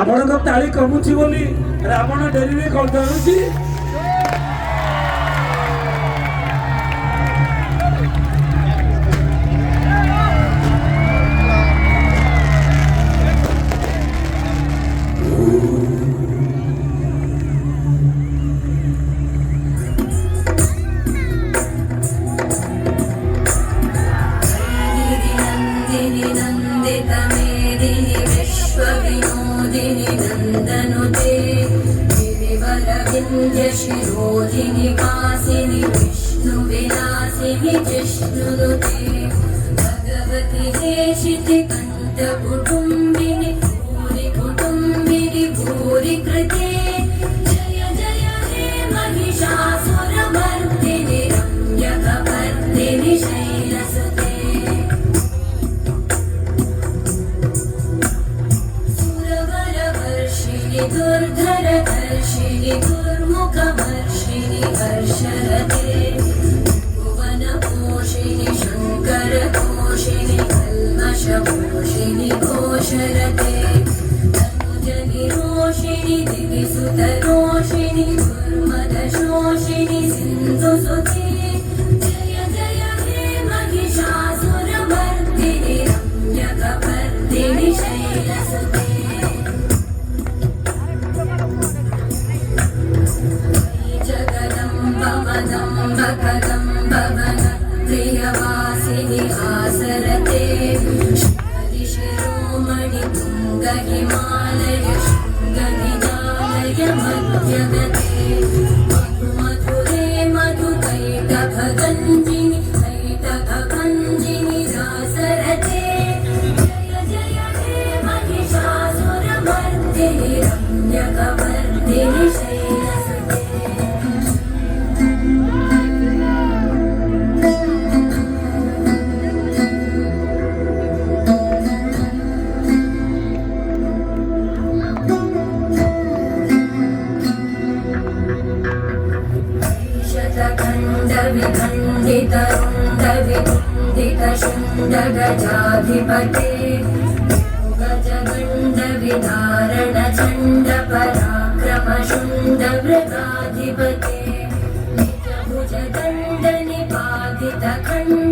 ଆପଣଙ୍କ ତାଳି କମୁଛି ବୋଲି ରାବଣ ଡେରିରେ କରିଦେଉଛି। शिरोधिनि वासिनि विष्णुविलासिनि जिष्णुनुते भगवति हेशिति कण्ठकुटुम्बिनि भूरि कुटुम्बिनि भूरि कृते जय जय हे महिषासुरमर्दिनि रम्यकपर्दिनि शैलसुते सुरवरवर्षिणि दुर्धरधर्षिणि दुर्मुखवर्षिणि हर्षरते भुवनपोषिणि शङ्करतोषिणि कल्मषपोषिणि घोषरते तनुजनिरोषिणि दिविसुतरोषिणि दुर्मदशोषिणि सिन्धुसुते जय जय हे महिषासुरमर्दिनि रम्यकपर्दिनि शैलसुते प्रियवासिनि आसरते शिरोमणि तुङ्गहिमालय शृङ्गनिजालय मध्यगते मधुमधुरे मधुकैटभगञ्जिनि कैटभगञ्जिनि रासरते जय जय हे महिषासुरमर्दिनि रम्यकपर्दिनि शैलसुते विखण्डितरुण्डविखण्डितशुण्डगजाधिपते गजगण्डविदारणचण्डपराक्रमशुण्डवृगाधिपते निजभुजदण्डनिपातितखण्ड